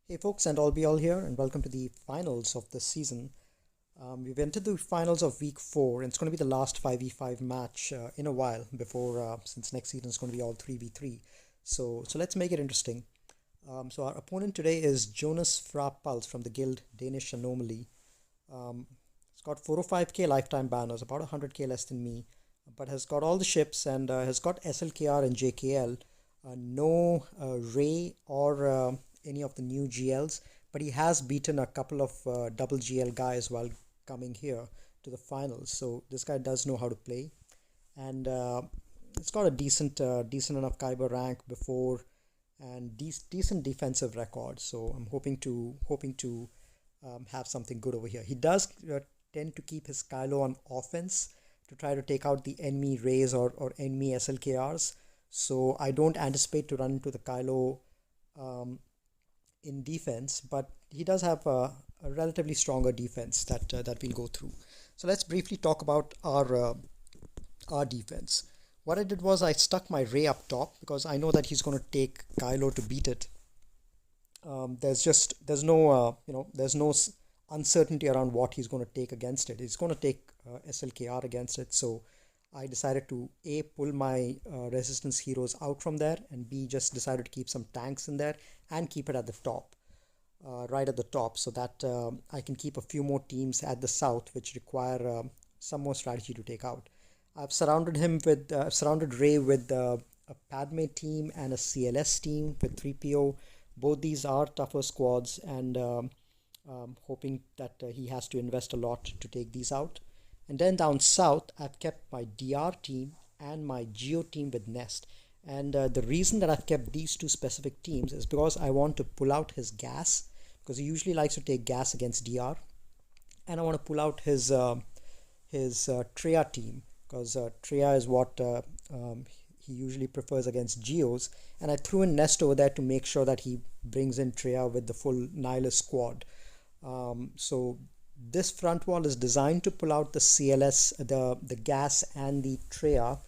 Hey folks, and all be all here, and welcome to the finals of this season. We've entered the finals of week 4, and it's going to be the last 5v5 match in a while before, since next season is going to be all 3v3. So let's make it interesting. So our opponent today is Jonas Frappals from the guild Danish Anomaly. It's got 405k lifetime banners, about 100k less than me, but has got all the ships and has got SLKR and JKL. No Ray or any of the new GLs, but he has beaten a couple of double GL guys while coming here to the finals. So this guy does know how to play, and it's got a decent enough Kyber rank before, and decent defensive record. So I'm hoping to have something good over here. He does tend to keep his Kylo on offense to try to take out the enemy Rays or enemy SLKRs. So I don't anticipate to run into the Kylo in defense, but he does have a relatively stronger defense that we'll go through. So let's briefly talk about our defense. What I did was I stuck my Ray up top because I know that he's going to take Kylo to beat it. There's no uncertainty around what he's going to take against it. He's going to take SLKR against it. So I decided to A, pull my resistance heroes out from there, and B, just decided to keep some tanks in there and keep it at the top, right at the top, so that I can keep a few more teams at the south which require some more strategy to take out. I've surrounded Ray with a Padme team and a CLS team with 3PO. Both these are tougher squads, and hoping that he has to invest a lot to take these out. And then down south, I've kept my DR team and my Geo team with Nest. And the reason that I've kept these two specific teams is because I want to pull out his gas, because he usually likes to take gas against DR. And I want to pull out his Treya team, because Treya is what he usually prefers against Geos. And I threw in Nest over there to make sure that he brings in Treya with the full Nihilist squad. So this front wall is designed to pull out the CLS, the gas and the Treya,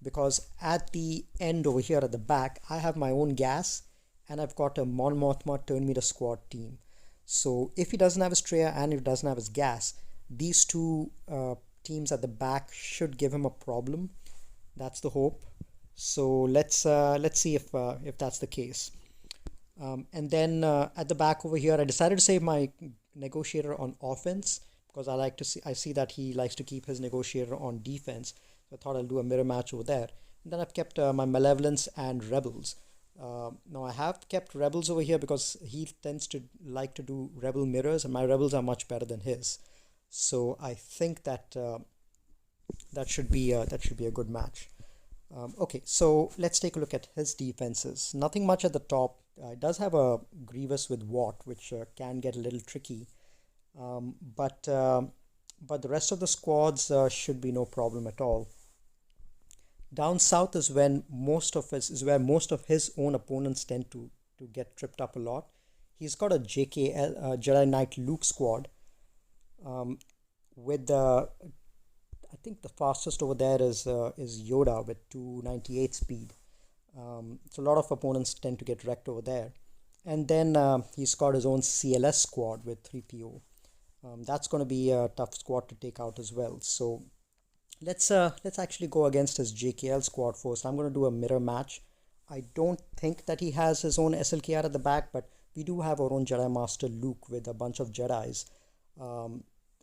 because at the end over here at the back, I have my own gas and I've got a Mon Mothma turn meter squad team. So if he doesn't have his Treya and if he doesn't have his gas, these two teams at the back should give him a problem. That's the hope. So let's see if that's the case. And then at the back over here, I decided to save my negotiator on offense because I see that he likes to keep his negotiator on defense. So I thought I'll do a mirror match over there. And then I've kept my malevolence and rebels. Now I have kept rebels over here because he tends to like to do rebel mirrors, and my rebels are much better than his. So I think that that should be a good match. Okay, so let's take a look at his defenses. Nothing much at the top. It does have a Grievous with Watt, which can get a little tricky. But the rest of the squads should be no problem at all. Down south is where most of his own opponents tend to get tripped up a lot. He's got a JKA Jedi Knight Luke squad with I think the fastest over there is Yoda with 298 speed. So a lot of opponents tend to get wrecked over there. And then he's got his own CLS squad with 3PO. That's going to be a tough squad to take out as well. So let's actually go against his JKL squad first. I'm going to do a mirror match. I don't think that he has his own SLKR at the back, but we do have our own Jedi Master Luke with a bunch of Jedis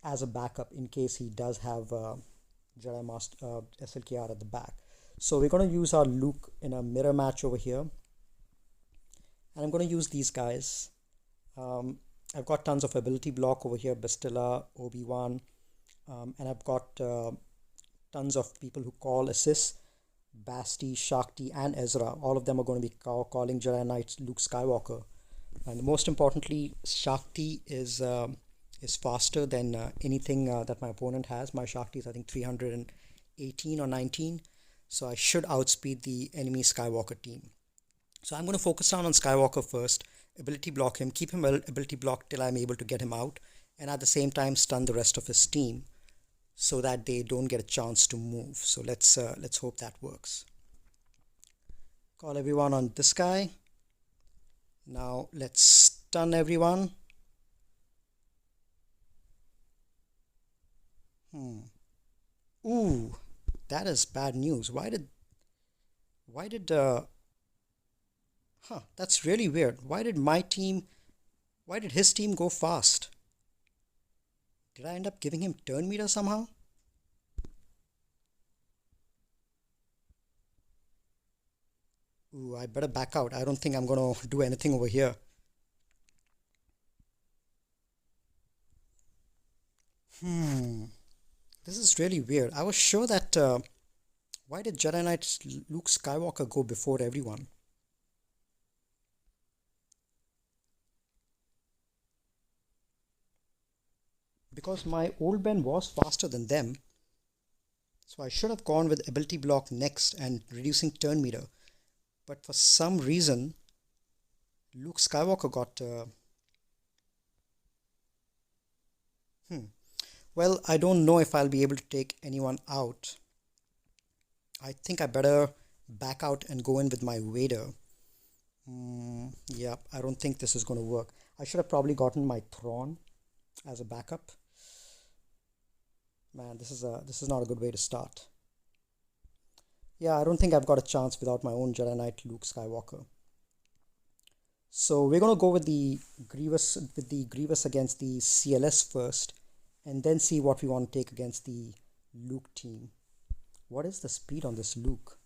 as a backup in case he does have Jedi Master SLKR at the back. So we're going to use our Luke in a mirror match over here. And I'm going to use these guys. I've got tons of ability block over here. Bastilla, Obi-Wan. And I've got tons of people who call assists. Basti, Shakti, and Ezra. All of them are going to be calling Jedi Knight Luke Skywalker. And most importantly, Shakti is faster than anything that my opponent has. My Shakti is, I think, 318 or 19. So I should outspeed the enemy Skywalker team. So I'm going to focus down on Skywalker first, ability block him, keep him ability blocked till I'm able to get him out, and at the same time stun the rest of his team so that they don't get a chance to move. So let's hope that works. Call everyone on this guy. Now let's stun everyone. Ooh, that is bad news. Why did that's really weird. Why did his team go fast? Did I end up giving him turn meter somehow? Ooh, I better back out. I don't think I'm gonna do anything over here. This is really weird. I was sure that why did Jedi Knight Luke Skywalker go before everyone? Because my old Ben was faster than them, so I should have gone with ability block next and reducing turn meter. But for some reason, Luke Skywalker got. Well, I don't know if I'll be able to take anyone out. I think I better back out and go in with my Vader. Yeah, I don't think this is going to work. I should have probably gotten my Thrawn as a backup. Man, this is not a good way to start. Yeah, I don't think I've got a chance without my own Jedi Knight Luke Skywalker. So we're gonna go with the Grievous against the CLS first, and then see what we want to take against the Luke team. What is the speed on this Luke?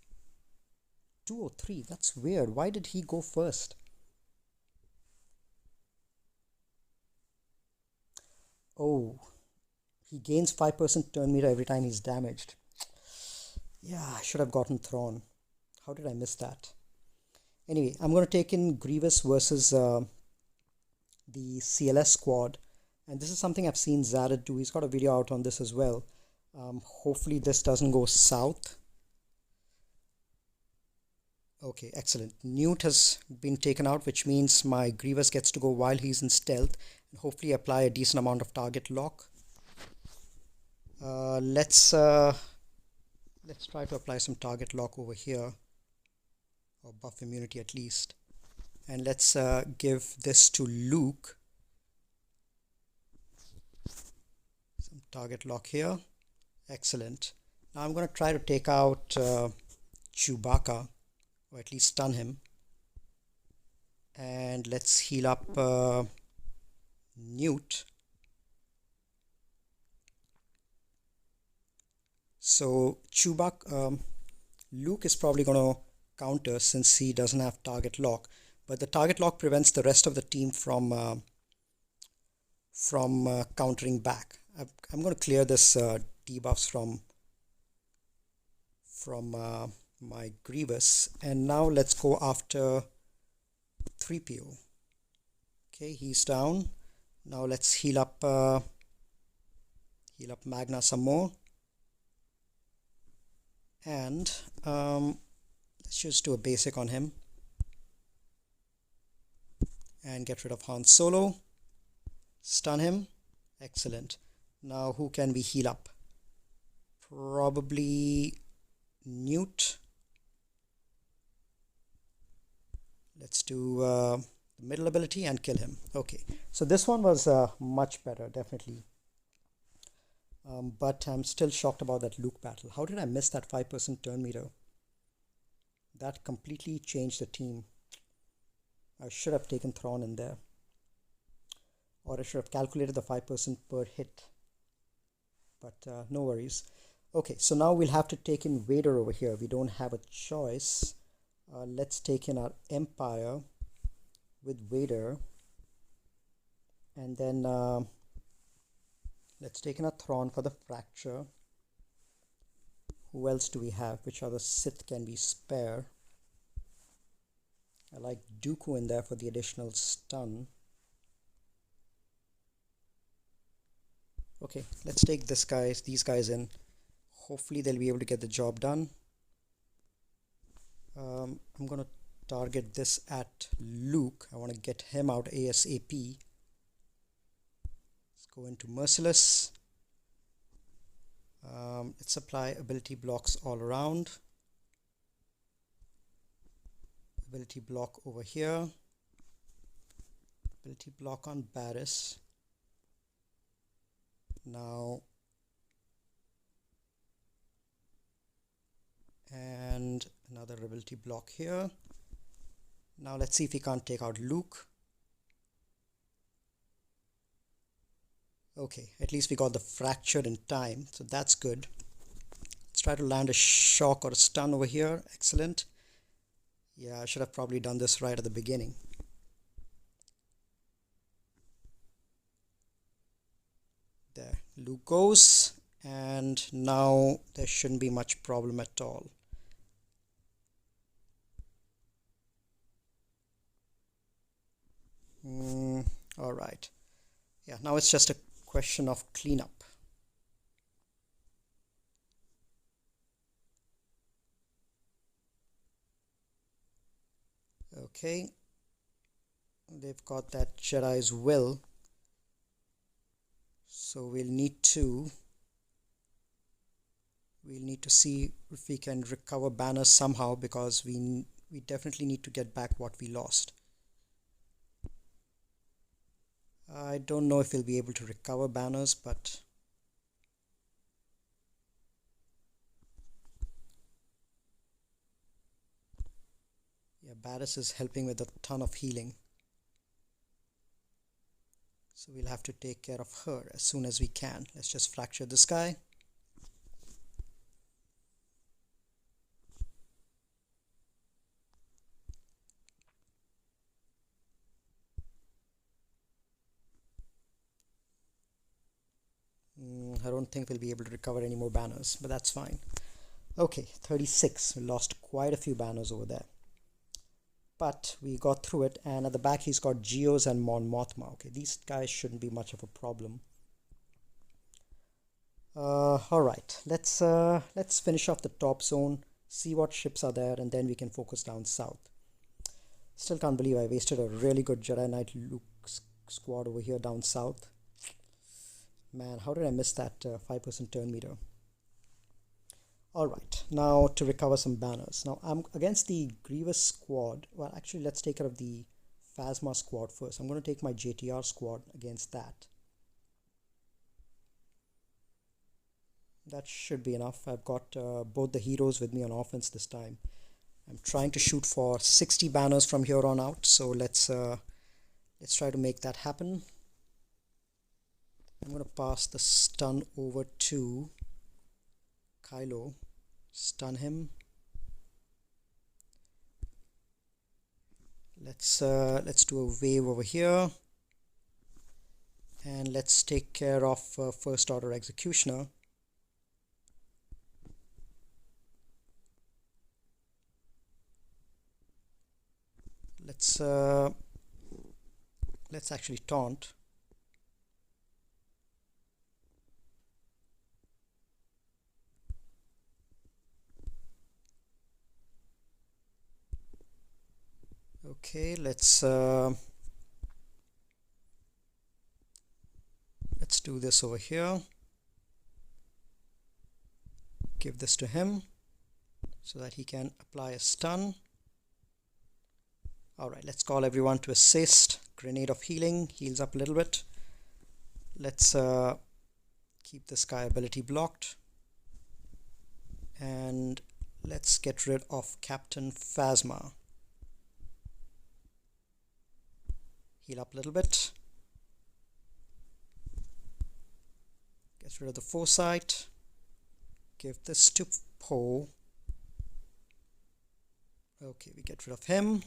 203. That's weird. Why did he go first? Oh, he gains 5% turn meter every time he's damaged. Yeah, I should have gotten Thrawn. How did I miss that? Anyway, I'm going to take in Grievous versus the CLS squad. And this is something I've seen Zadid do. He's got a video out on this as well. Hopefully this doesn't go south. Okay, excellent. Newt has been taken out, which means my Grievous gets to go while he's in stealth and hopefully apply a decent amount of target lock. Let's try to apply some target lock over here, or buff immunity at least. And let's give this to Luke. Some target lock here. Excellent. Now I'm going to try to take out Chewbacca, or at least stun him. And let's heal up Newt. So Luke is probably going to counter since he doesn't have target lock, but the target lock prevents the rest of the team from countering back. I'm going to clear this debuffs from my Grievous, and now let's go after 3PO. Okay, he's down. Now let's heal up Magna some more, and let's just do a basic on him and get rid of Han Solo. Stun him. Excellent. Now who can we heal up? Probably Newt. Let's do the middle ability and kill him. Okay, so this one was much better, definitely. But I'm still shocked about that Luke battle. How did I miss that 5% turn meter? That completely changed the team. I should have taken Thrawn in there. Or I should have calculated the 5% per hit. But no worries. Okay, so now we'll have to take in Vader over here. We don't have a choice. Let's take in our Empire with Vader. And then let's take in a Thrawn for the fracture. Who else do we have? Which other Sith can we spare? I like Dooku in there for the additional stun. Okay, let's take these guys in. Hopefully they'll be able to get the job done. I'm gonna target this at Luke. I want to get him out ASAP. Let's go into Merciless. Let's apply ability blocks all around. Ability block over here. ability block on Barris. Now, and another ability block here. Now let's see if we can't take out Luke. Okay, at least we got the fracture in time, so that's good. Let's try to land a shock or a stun over here. Excellent. Yeah, I should have probably done this right at the beginning. There, Luke goes, and now there shouldn't be much problem at all. All right. Yeah, now it's just a question of cleanup. Okay, they've got that Jedi's will, so we'll need to see if we can recover banners somehow, because we definitely need to get back what we lost. I don't know if we'll be able to recover banners, but yeah, Barris is helping with a ton of healing. So we'll have to take care of her as soon as we can. Let's just fracture this guy. I don't think we'll be able to recover any more banners, but that's fine. Okay, 36. We lost quite a few banners over there, but we got through it. And at the back he's got Geos and Mon Mothma. Okay, these guys shouldn't be much of a problem. All right, let's finish off the top zone, see what ships are there, and then we can focus down south. Still can't believe I wasted a really good Jedi Knight Luke squad over here down south. Man, how did I miss that 5% turn meter? Alright, now to recover some banners. Now I'm against the Grievous squad. Well, actually, let's take care of the Phasma squad first. I'm going to take my JTR squad against that. That should be enough. I've got both the heroes with me on offense this time. I'm trying to shoot for 60 banners from here on out, so let's try to make that happen. I'm going to pass the stun over to Kylo. Stun him. Let's do a wave over here, and let's take care of First Order Executioner. Let's actually taunt. Okay, let's do this over here. Give this to him so that he can apply a stun. Alright, let's call everyone to assist. Grenade of healing, heals up a little bit. Let's keep this guy ability blocked. And let's get rid of Captain Phasma. Heal up a little bit. Get rid of the Foresight. Give this to Poe. Okay, we get rid of him.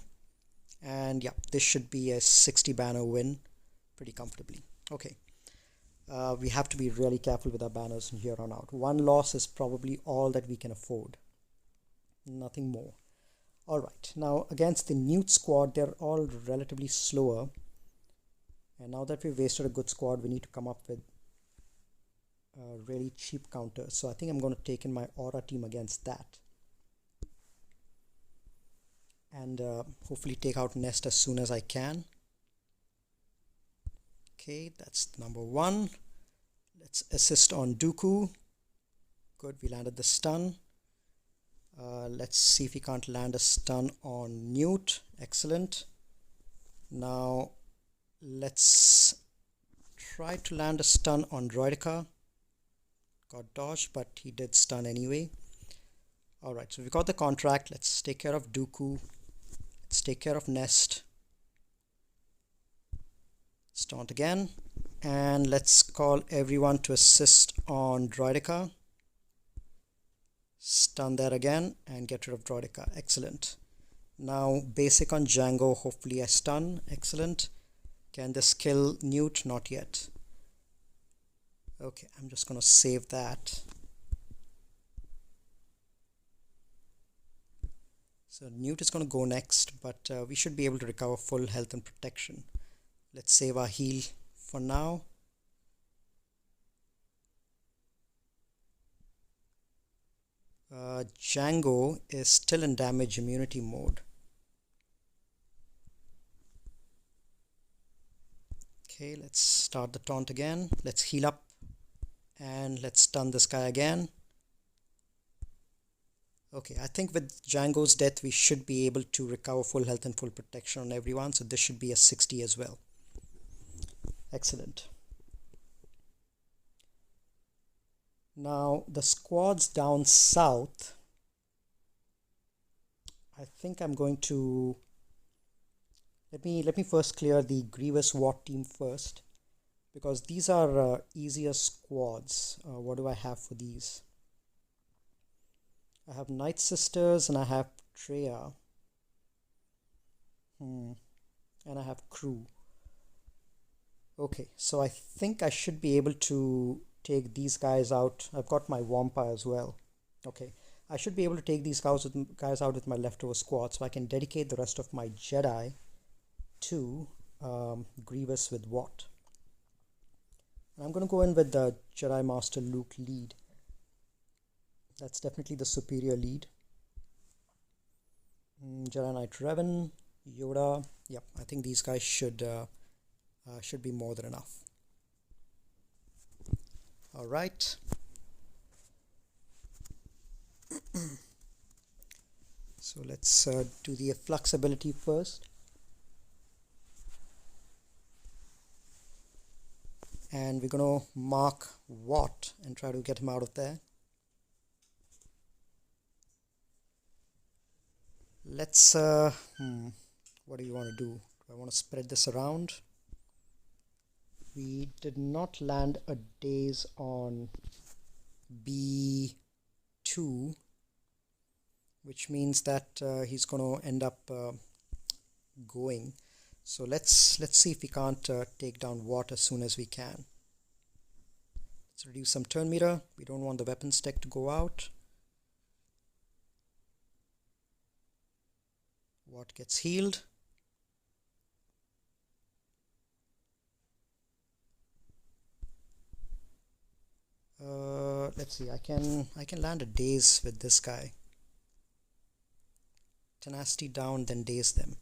And yeah, this should be a 60 banner win pretty comfortably. Okay, we have to be really careful with our banners from here on out. One loss is probably all that we can afford. Nothing more. Alright, now against the Newt squad, they're all relatively slower. And now that we've wasted a good squad, we need to come up with really cheap counters. So I think I'm going to take in my Aura team against that. And hopefully take out Nest as soon as I can. Okay, that's number one. Let's assist on Dooku. Good, we landed the stun. Let's see if we can't land a stun on Newt. Excellent. Now let's try to land a stun on Droideka. Got dodged, but he did stun anyway. Alright, so we got the contract. Let's take care of Dooku. Let's take care of Nest. Staunt again. And let's call everyone to assist on Droideka. Stun there again and get rid of Droideka. Excellent. Now basic on Django. Hopefully I stun. Excellent. Can this kill Newt? Not yet. Okay, I'm just going to save that. So Newt is going to go next, but we should be able to recover full health and protection. Let's save our heal for now. Django is still in damage immunity mode. Okay, let's start the taunt again. Let's heal up and let's stun this guy again. Okay, I think with Django's death we should be able to recover full health and full protection on everyone, so this should be a 60 as well. Excellent. Now the squads down south, I think I'm going to let me first clear the Grievous WAT team first, because these are easier squads. What do I have for these? I have Night Sisters and I have Treya. And I have Crew. Okay, so I think I should be able to take these guys out. I've got my Wampa as well. Okay, I should be able to take these guys out with my leftover squad, so I can dedicate the rest of my Jedi to Grievous with WAT. And I'm going to go in with the Jedi Master Luke lead. That's definitely the superior lead. Jedi Knight Revan, Yoda. Yep, I think these guys should be more than enough. All right. So let's do the flux ability first. And we're going to mark WAT and try to get him out of there. Let's, what do you want to do? Do I want to spread this around? We did not land a daze on B2, which means that he's going to end up going. So let's see if we can't take down WAT as soon as we can. Let's reduce some turn meter. We don't want the weapon stack to go out. WAT gets healed. Let's see. I can land a daze with this guy. Tenacity down, then daze them.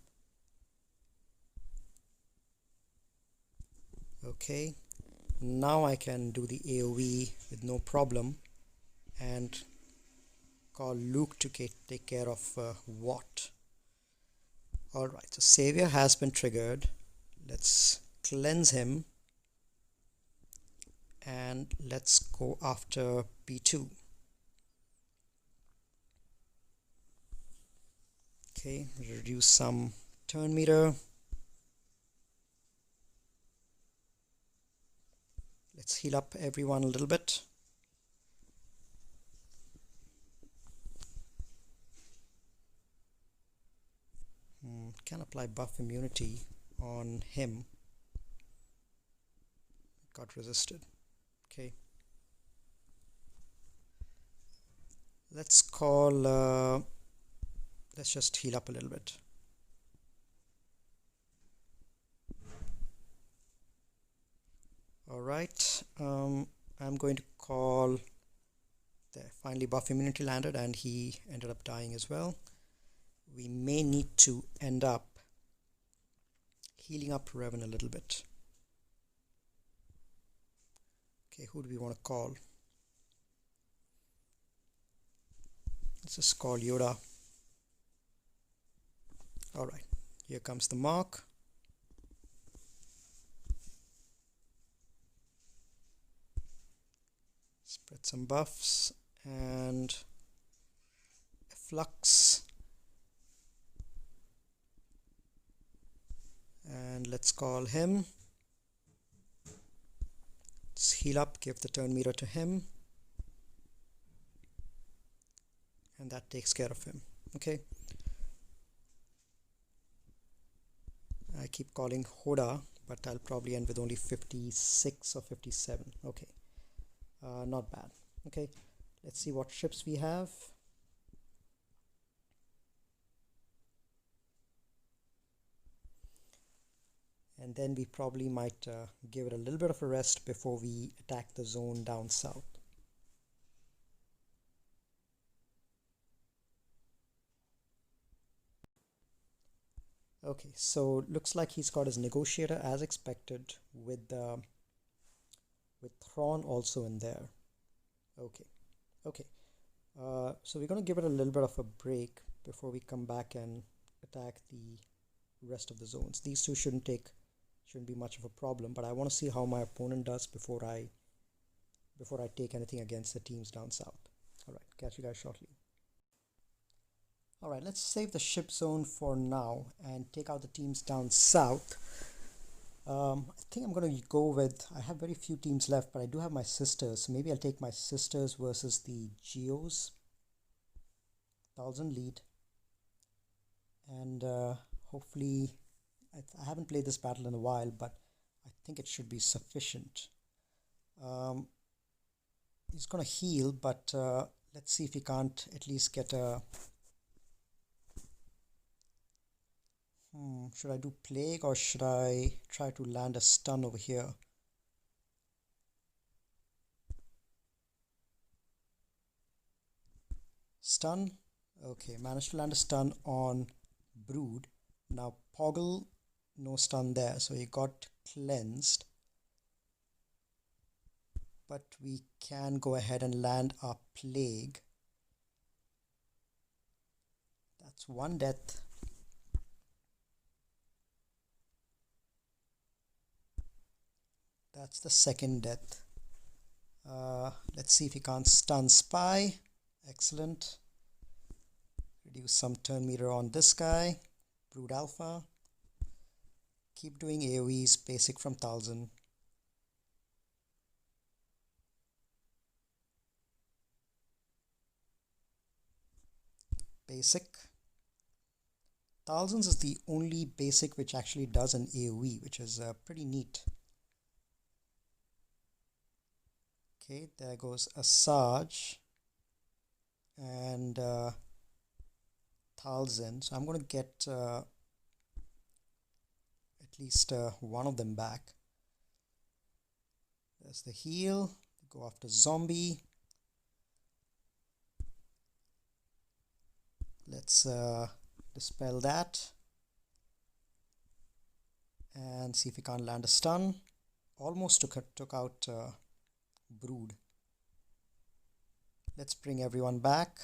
Okay. Now I can do the AoE with no problem and call Luke to take care of WAT. Alright, so Savior has been triggered. Let's cleanse him. And let's go after B2. Okay, reduce some turn meter. Let's heal up everyone a little bit. Can apply buff immunity on him. Got resisted. Okay. Let's call, let's just heal up a little bit. Alright, I'm going to call, there, finally buff immunity landed and he ended up dying as well. We may need to end up healing up Revan a little bit. Okay, who do we want to call? Let's just call Yoda. Alright, here comes the mark. Spread some buffs and flux. And let's call him. Let's heal up, give the turn meter to him. And that takes care of him. Okay. I keep calling Hoda, but I'll probably end with only 56 or 57. Okay. Not bad. Okay. Let's see what ships we have. And then we probably might give it a little bit of a rest before we attack the zone down south. Okay, so looks like he's got his negotiator as expected with Thrawn also in there. Okay, okay. So we're going to give it a little bit of a break before we come back and attack the rest of the zones. These two shouldn't be much of a problem, but I want to see how my opponent does before I take anything against the teams down south. All right, catch you guys shortly. All right, let's save the ship zone for now and take out the teams down south. I think I'm going to go with, I have very few teams left, but I do have my sisters. So maybe I'll take my sisters versus the Geos. 1,000 lead. And hopefully, I haven't played this battle in a while, but I think it should be sufficient. He's going to heal, but let's see if he can't at least get a... should I do Plague or should I try to land a stun over here? Stun. Okay, managed to land a stun on Brood. Now Poggle, no stun there, so he got cleansed. But we can go ahead and land our Plague. That's one death. That's the second death. Let's see if he can't stun Spy. Excellent. Reduce some turn meter on this guy. Brood Alpha. Keep doing AoEs, basic from 1,000. Basic. Thousands is the only basic which actually does an AoE, which is pretty neat. Okay, there goes a Sarge and 1,000. So I'm going to get at least one of them back. There's the heal. Go after zombie. Let's dispel that and see if we can't land a stun. Almost took out Brood. Let's bring everyone back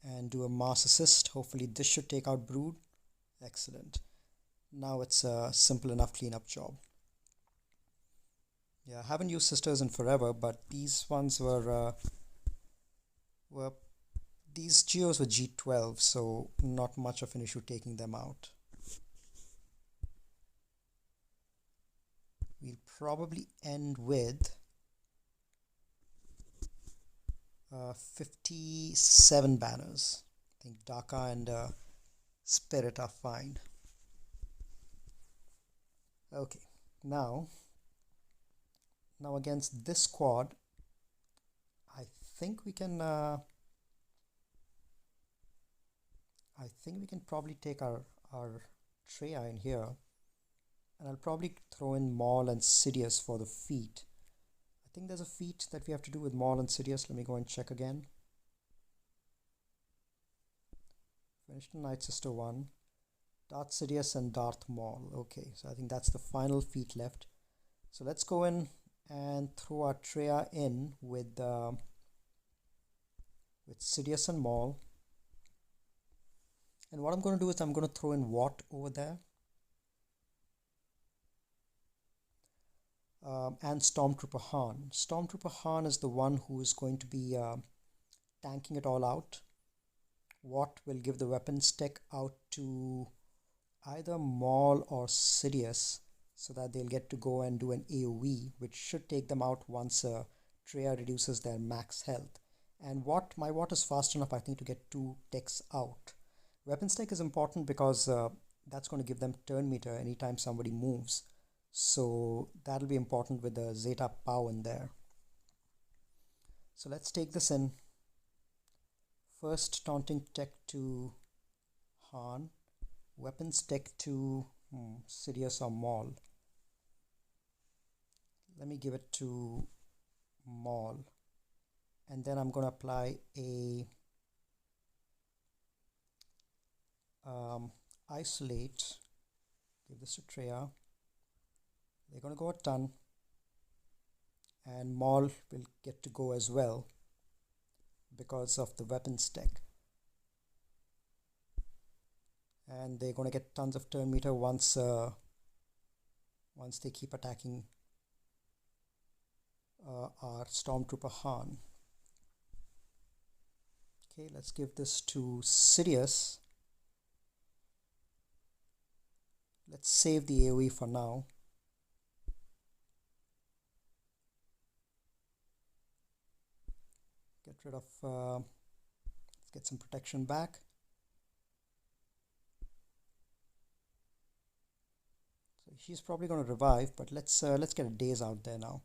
and do a mass assist. Hopefully this should take out Brood. Excellent. Now it's a simple enough cleanup job. Yeah, I haven't used sisters in forever, but these ones were these Geos were G12, so not much of an issue taking them out. We'll probably end with 57 banners. I think JKA and Spirit are fine. Okay, now against this squad, I think we can probably take our Treya in here, and I'll probably throw in Maul and Sidious for the feat. I think there's a feat that we have to do with Maul and Sidious. Let me go and check again. Finished the Night Sister 1. Darth Sidious and Darth Maul. Okay, so I think that's the final feat left. So let's go in and throw our Treya in with Sidious and Maul. And what I'm going to do is I'm going to throw in Watt over there. and Stormtrooper Han. Stormtrooper Han is the one who is going to be tanking it all out. Watt will give the weapons tech out to either Maul or Sidious so that they'll get to go and do an AoE, which should take them out once Traya reduces their max health. And my Watt is fast enough, I think, to get 2 techs out. Weapons tech is important because that's going to give them turn meter anytime somebody moves. So that'll be important with the Zeta Pow in there. So let's take this in. First taunting tech to Han. Weapons tech to Sidious or Maul. Let me give it to Maul. And then I'm going to apply a isolate. Give this to Traya. They're going to go a ton. And Maul will get to go as well because of the weapons tech. And they're going to get tons of turn meter once they keep attacking our Stormtrooper Han. Okay, let's give this to Sidious. Let's save the AoE for now. Get rid of, let's get some protection back. So she's probably going to revive, but let's get a daze out there now.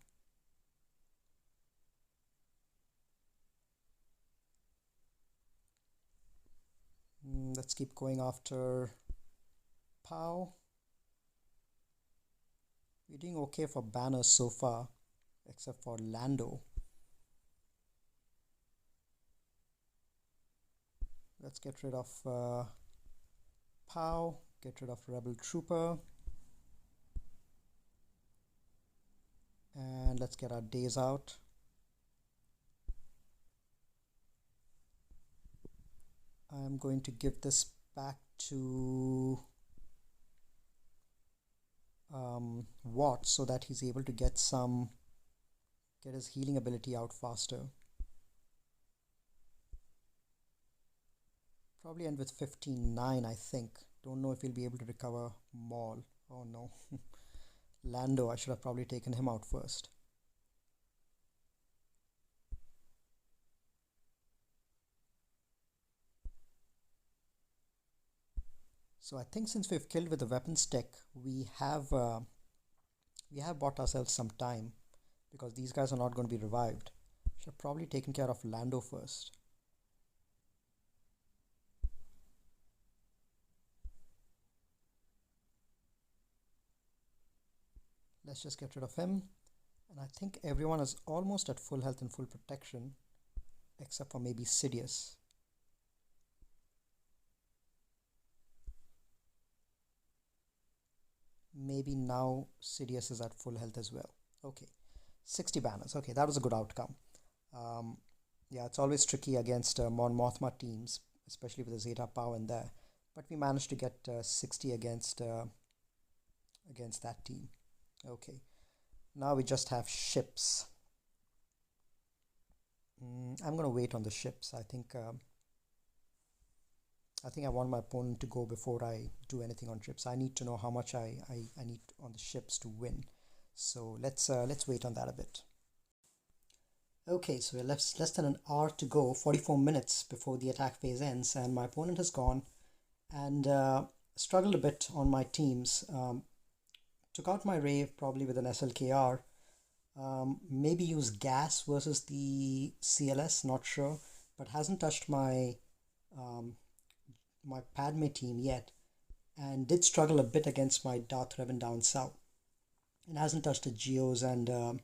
Let's keep going after Pow. We're doing okay for banners so far, except for Lando. Let's get rid of Pow, get rid of Rebel Trooper. And let's get our days out. I'm going to give this back to Watt so that he's able to get his healing ability out faster. Probably end with 15-9, I think. Don't know if he'll be able to recover Maul. Oh no. Lando, I should have probably taken him out first. So I think since we've killed with the weapons tech, we have bought ourselves some time because these guys are not going to be revived. Should have probably taken care of Lando first. Let's just get rid of him. And I think everyone is almost at full health and full protection, except for maybe Sidious. Maybe now Sidious is at full health as well. Okay, 60 banners. Okay, that was a good outcome. Yeah, it's always tricky against Mon Mothma teams, especially with the Zeta Pow in there. But we managed to get 60 against that team. Okay, now we just have ships. I'm gonna wait on the ships. I think I want my opponent to go before I do anything on ships. I need to know how much I need on the ships to win. So let's wait on that a bit. Okay, so we're less than an hour to go, 44 minutes before the attack phase ends, and my opponent has gone and struggled a bit on my teams. Took out my Rave probably with an SLKR. Maybe use gas versus the CLS, not sure, but hasn't touched my my Padme team yet, and did struggle a bit against my Darth Revan down south, and hasn't touched the Geos and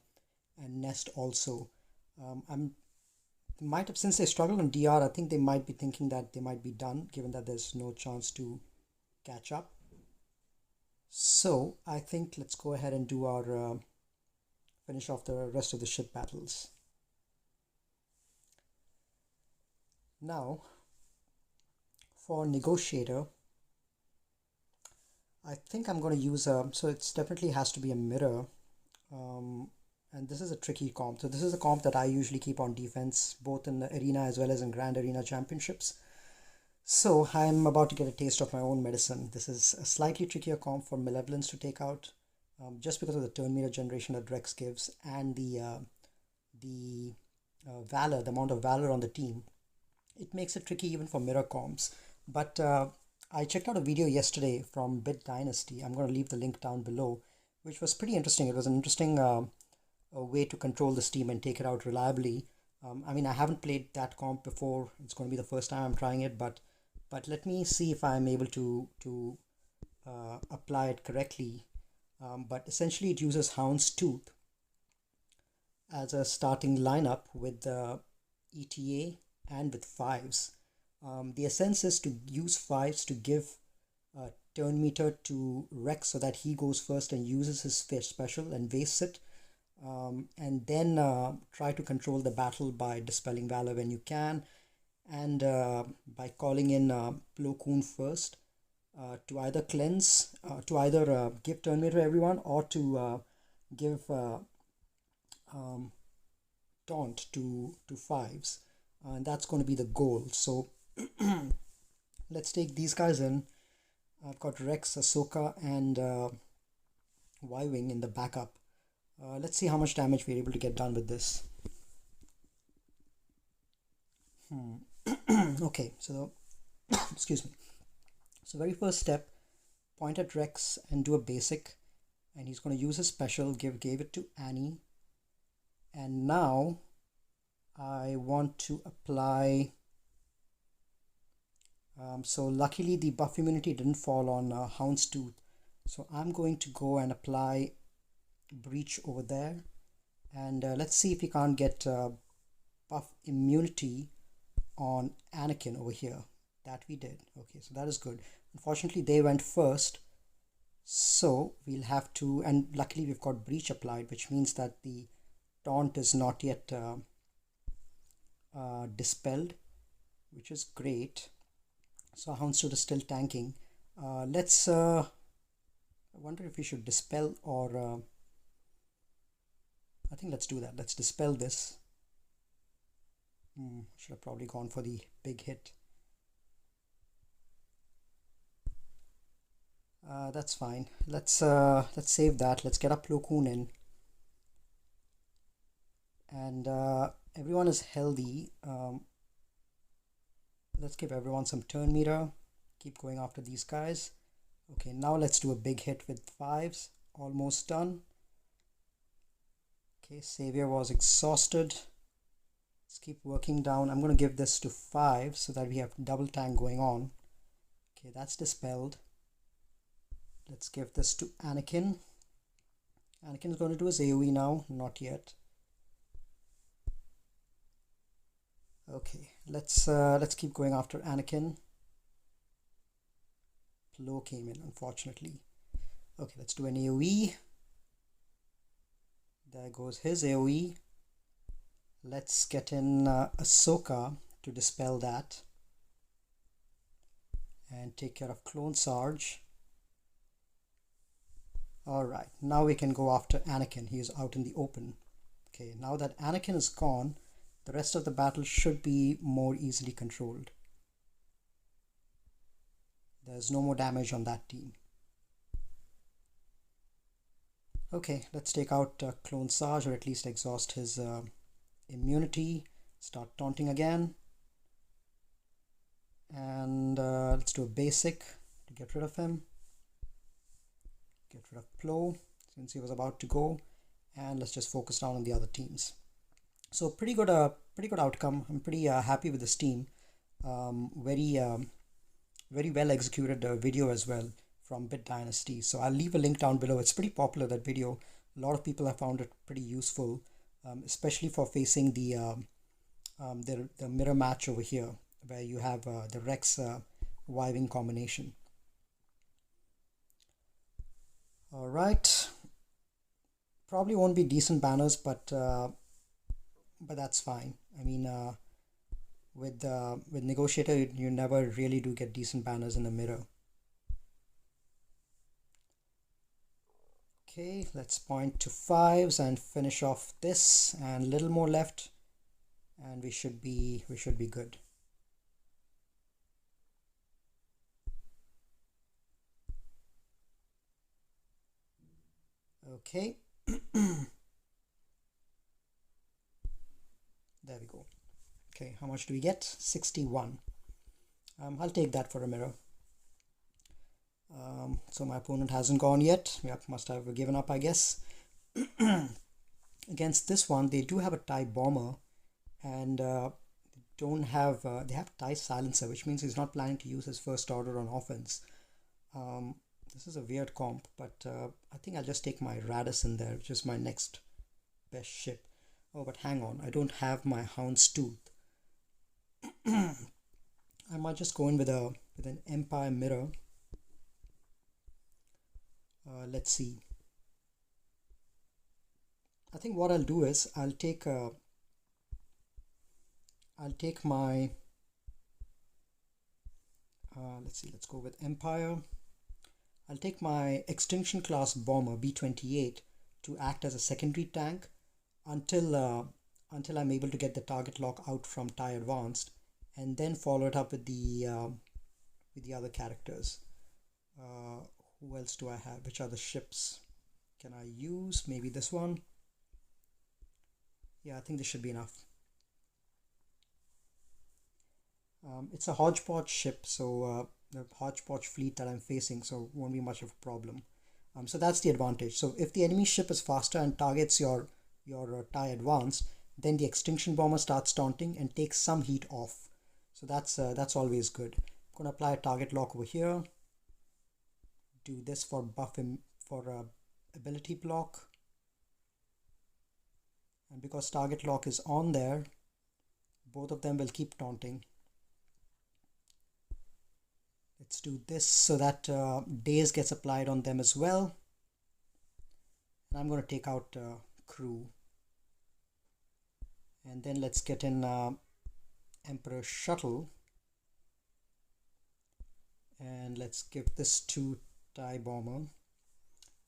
Nest also. Might have, since they struggled on DR, I think they might be thinking that they might be done, given that there's no chance to catch up. So I think let's go ahead and do our finish off the rest of the ship battles. Now for Negotiator, I think I'm going to use so it's definitely has to be a mirror. And this is a tricky comp. So this is a comp that I usually keep on defense, both in the arena as well as in Grand Arena Championships. So I'm about to get a taste of my own medicine. This is a slightly trickier comp for Malevolence to take out, just because of the turn meter generation that Rex gives and the valor, the amount of valor on the team. It makes it tricky even for mirror comps. But I checked out a video yesterday from Bit Dynasty. I'm going to leave the link down below, which was pretty interesting. It was an interesting way to control this team and take it out reliably. I mean, I haven't played that comp before. It's going to be the first time I'm trying it, but let me see if I'm able to apply it correctly. But essentially, it uses Houndstooth as a starting lineup with ETA and with fives. The essence is to use fives to give turn meter to Rex so that he goes first and uses his special and wastes it. And then try to control the battle by dispelling valor when you can, and by calling in Plo Koon first to either cleanse, to either give turn meter to everyone, or to give taunt to fives, and that's going to be the goal. So let's take these guys in. I've got Rex, Ahsoka, and Y-Wing in the backup. Let's see how much damage we're able to get done with this. Okay, so excuse me. So very first step, point at Rex and do a basic, and he's going to use his special. Gave it to Annie, and now I want to apply. So luckily the buff immunity didn't fall on Houndstooth, so I'm going to go and apply Breach over there, and let's see if we can't get buff immunity on Anakin over here. That we did. Okay, so that is good. Unfortunately, they went first, so we'll have to, and luckily we've got Breach applied, which means that the taunt is not yet dispelled, which is great. So Houndstooth is still tanking. Let's I wonder if we should dispel, or I think let's do that. Let's dispel this. Should have probably gone for the big hit. That's fine. Let's save that. Let's get up Plo Koon in, and everyone is healthy. Let's give everyone some turn meter. Keep going after these guys. Okay, now let's do a big hit with fives. Almost done. Okay, Savior was exhausted. Let's keep working down. I'm going to give this to 5 so that we have double tank going on. Okay, that's dispelled. Let's give this to Anakin. Anakin's going to do his AoE now. Not yet. Okay, let's keep going after Anakin. Plo came in, unfortunately. Okay, let's do an AoE. There goes his AoE. Let's get in Ahsoka to dispel that and take care of Clone Sarge. Alright, now we can go after Anakin. He is out in the open. Okay, now that Anakin is gone, the rest of the battle should be more easily controlled. There's no more damage on that team. Okay, let's take out Clone Sarge, or at least exhaust his immunity. Start taunting again. And let's do a basic to get rid of him. Get rid of Plo since he was about to go. And let's just focus down on the other teams. So pretty good outcome. I'm pretty happy with this team. Very well executed video as well from Bit Dynasty. So I'll leave a link down below. It's pretty popular, that video. A lot of people have found it pretty useful, especially for facing the mirror match over here, where you have the Rex Y-Wing combination. All right. Probably won't be decent banners, but that's fine. I mean, with Negotiator, you never really do get decent banners in the mirror. Okay, let's point to 5s and finish off this, and a little more left, and we should be good. Okay. There we go. Okay, how much do we get? 61. I'll take that for a mirror. So my opponent hasn't gone yet. Yep, must have given up, I guess. Against this one, they do have a TIE bomber, and don't have they have TIE silencer, which means he's not planning to use his first order on offense. This is a weird comp, but I think I'll just take my Radis in there, which is my next best ship. Oh, but hang on, I don't have my Houndstooth. I might just go in with an Empire mirror. Let's see. I think what I'll do is I'll take my let's see, let's go with Empire. I'll take my Extinction class bomber B-28 to act as a secondary tank until I'm able to get the target lock out from TIE Advanced, and then follow it up with the other characters. Who else do I have? Which other ships can I use? Maybe this one. Yeah, I think this should be enough. It's a hodgepodge ship, so the hodgepodge fleet that I'm facing, so won't be much of a problem. So that's the advantage. So if the enemy ship is faster and targets your TIE Advance, then the Extinction bomber starts taunting and takes some heat off. So that's always good. I'm gonna apply a target lock over here. Do this for buff him for ability block, and because target lock is on there, both of them will keep taunting. Let's do this so that daze gets applied on them as well. And I'm going to take out crew, and then let's get in Emperor Shuttle, and let's give this to TIE bomber.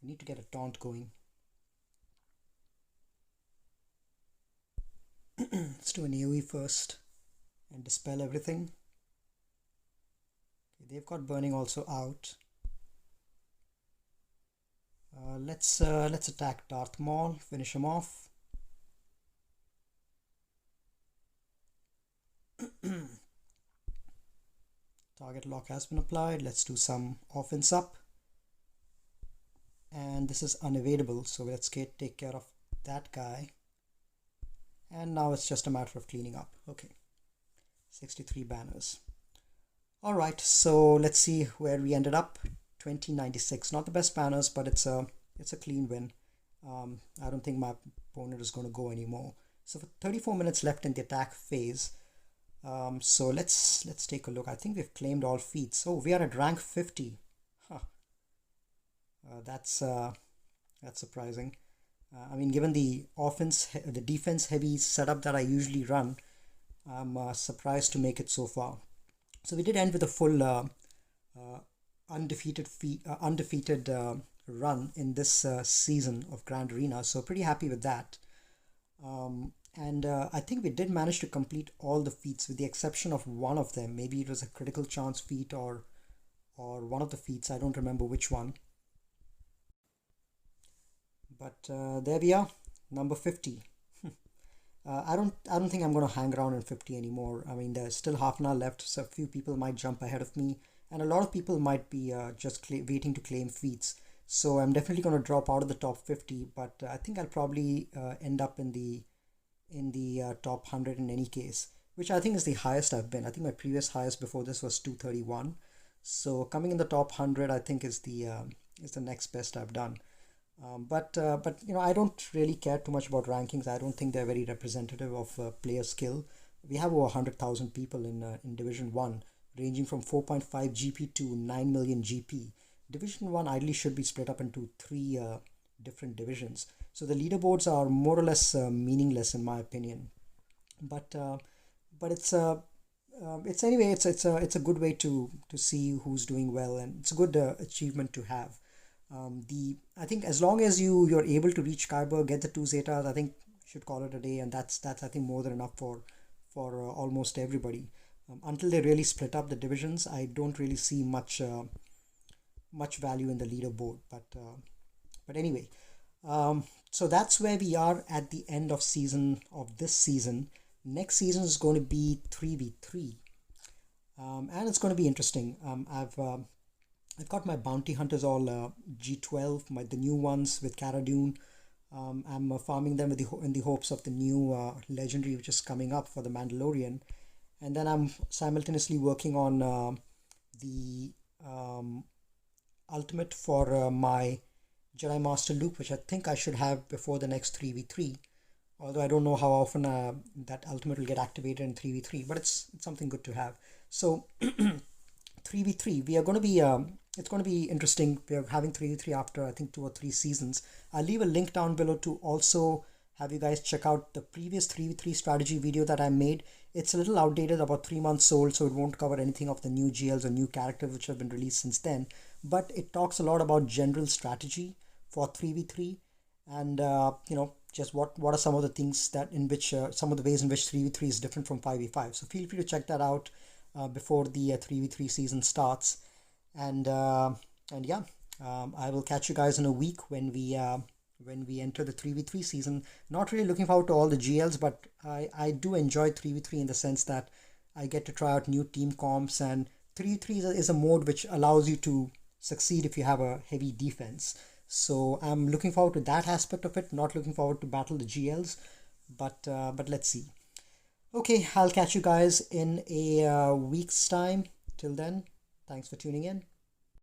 We need to get a taunt going. Let's do an AoE first and dispel everything. Okay, they've got burning also out. Let's attack Darth Maul, finish him off. Target lock has been applied. Let's do some offense up. And this is unevadable, so let's take care of that guy. And now it's just a matter of cleaning up. Okay, 63 banners. All right, so let's see where we ended up. 2096. Not the best banners, but it's a clean win. I don't think my opponent is going to go anymore. So for 34 minutes left in the attack phase. So let's take a look. I think we've claimed all feats. Oh, we are at rank 50. Huh. That's surprising. I mean, given the defense heavy setup that I usually run, I'm surprised to make it so far. So we did end with a full undefeated run in this season of Grand Arena. So pretty happy with that. And I think we did manage to complete all the feats with the exception of one of them. Maybe it was a critical chance feat or one of the feats. I don't remember which one. But there we are, number 50. I don't think I'm going to hang around in 50 anymore. I mean, there's still half an hour left, so a few people might jump ahead of me, and a lot of people might be just waiting to claim feats. So I'm definitely going to drop out of the top 50, but I think I'll probably end up in the top 100 in any case, which I think is the highest I've been. I think my previous highest before this was 231. So coming in the top 100, I think is the next best I've done. But you know, I don't really care too much about rankings. I don't think they're very representative of player skill. We have over 100,000 people in Division 1, ranging from 4.5 GP to 9 million GP. Division 1 ideally should be split up into 3 different divisions. So the leaderboards are more or less meaningless in my opinion. But it's anyway, it's a good way to see who's doing well, and it's a good achievement to have. I think as long as you're able to reach Kyber, get the 2 Zetas, I think you should call it a day, and that's I think more than enough for almost everybody. Until they really split up the divisions, I don't really see much value in the leaderboard. But anyway, so that's where we are at the end of this season. Next season is going to be 3v3, and it's going to be interesting. I've got my bounty hunters all G12, the new ones with Cara Dune. I'm farming them in the hopes of the new legendary which is coming up for the Mandalorian, and then I'm simultaneously working on the ultimate for my Jedi Master Luke, which I think I should have before the next 3v3. Although I don't know how often that ultimate will get activated in 3v3, but it's something good to have. So 3v3, we are going to be it's going to be interesting. We are having 3v3 after I think 2 or 3 seasons. I'll leave a link down below to also have you guys check out the previous 3v3 strategy video that I made. It's a little outdated, about 3 months old, so it won't cover anything of the new GLs or new characters which have been released since then. But it talks a lot about general strategy for 3v3, and just what are some of the things that in which some of the ways in which 3v3 is different from 5v5. So feel free to check that out before the 3v3 season starts. And yeah, I will catch you guys in a week when we enter the 3v3 season. Not really looking forward to all the GLs, but I do enjoy 3v3 in the sense that I get to try out new team comps, and 3v3 is a mode which allows you to succeed if you have a heavy defense. So I'm looking forward to that aspect of it, not looking forward to battle the GLs, but let's see. Okay, I'll catch you guys in a week's time. Till then, thanks for tuning in.